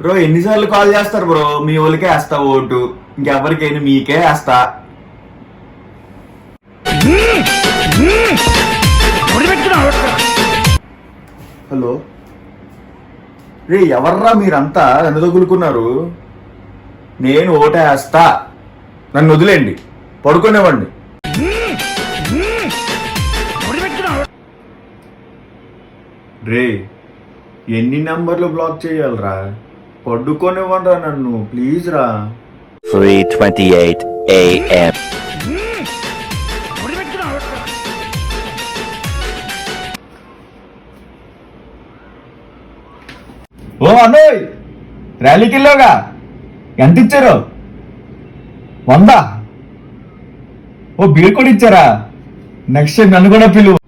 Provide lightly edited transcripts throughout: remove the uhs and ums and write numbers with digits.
Bro ఎన్నిసార్లు call చేస్తారు bro? మీ వాళ్ళకే వేస్తా ఓటు, ఇంకెవరికైనా మీకే వేస్తా. హలో రే, ఎవర్రా మీరంతా నన్ను తగులుకున్నారు? నేను ఓటేస్తా, నన్ను వదిలేండి, పడుకునేవ్వండి. రే ఎన్ని నంబర్లు బ్లాక్ చేయాలరా? పడుకోనివ్వండి నన్ను ప్లీజ్ రా. 3:28 a.m. ఓ అన్నోయ్, ర్యాలీకి వెళ్ళావుగా, ఎంత ఇచ్చారు? 100. ఓ బిల్ కూడా ఇచ్చారా? నెక్స్ట్ టైం నన్ను కూడా పిలువు.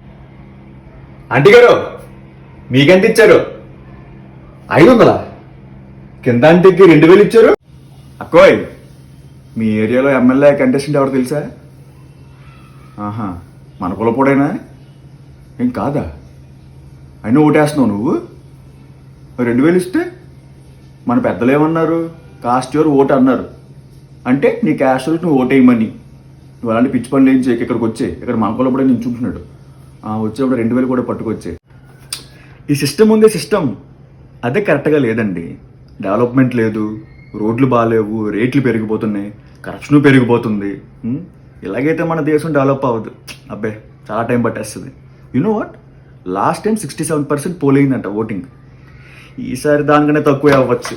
ఆంటీ గారు మీకెంత ఇచ్చారు? 500. కింద ఆంటీకి 2000 ఇచ్చారు. అక్కోయ్, మీ ఏరియాలో ఎమ్మెల్యే కంటెస్టెంట్ ఎవరు తెలుసా? ఆహా, మన కులపోడైనా ఏం కాదా? అయినా ఓటేస్తున్నావు నువ్వు? 2000 ఇస్తే మన పెద్దలు ఏమన్నారు? కాస్ట్ యువర్ ఓట్ అన్నారు. అంటే నీ క్యాస్ట్ నువ్వు ఓటేయమని. నువ్వు అలాంటి పిచ్చి పనులు ఏం చేయక ఇక్కడికి వచ్చే. ఇక్కడ మన కులపోడే నేను చూపుతున్నాడు. వచ్చేప్పుడు 2000 కూడా పట్టుకొచ్చే. ఈ సిస్టమ్ ఉంది, సిస్టమ్ అదే కరెక్ట్గా లేదండి. డెవలప్మెంట్ లేదు, రోడ్లు బాగాలేవు, రేట్లు పెరిగిపోతున్నాయి, కరప్షన్ పెరిగిపోతుంది. ఇలాగైతే మన దేశం డెవలప్ అవ్వదు. అబ్బే, చాలా టైం పట్టేస్తుంది. No what, last time 67% poll అయిందంట ఓటింగ్. ఈసారి దానికన్నా తక్కువే అవ్వచ్చు.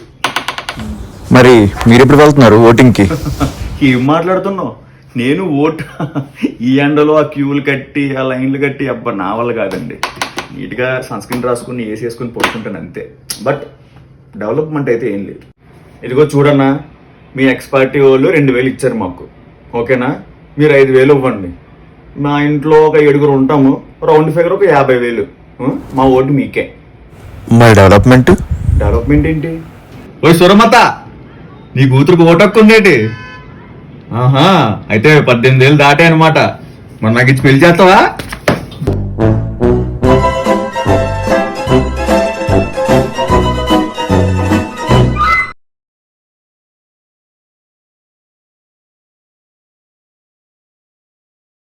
మరి మీరు ఎప్పుడు వెళ్తున్నారు ఓటింగ్కి? ఏం మాట్లాడుతున్నావు? నేను ఓటు ఈ ఎండలో ఆ క్యూలు కట్టి ఆ లైన్లు కట్టి అబ్బా నా వల్ల కాదండి. నీట్గా సన్ స్క్రీన్ రాసుకుని ఏసీ వేసుకుని పడుకుంటాను అంతే. బట్ డెవలప్మెంట్ అయితే ఏం లేదు. ఇదిగో చూడన్నా, మీ ఎక్స్ పార్టీ వాళ్ళు 2000 ఇచ్చారు మాకు, ఓకేనా? మీరు 5000 ఇవ్వండి. మా ఇంట్లో ఒక 7 ఉంటాము, రౌండ్ ఫిగర్ ఒక 50,000. మా ఓటు మీకే. మరి డెవలప్మెంట్ ఏంటి? ఓ సురమత, నీ కూతురుకు ఓటు హక్కు ఉందేటి? ఆహా, అయితే 18,000 దాటే అనమాట. మరి నాకు ఇచ్చి పెళ్లి చేస్తావా?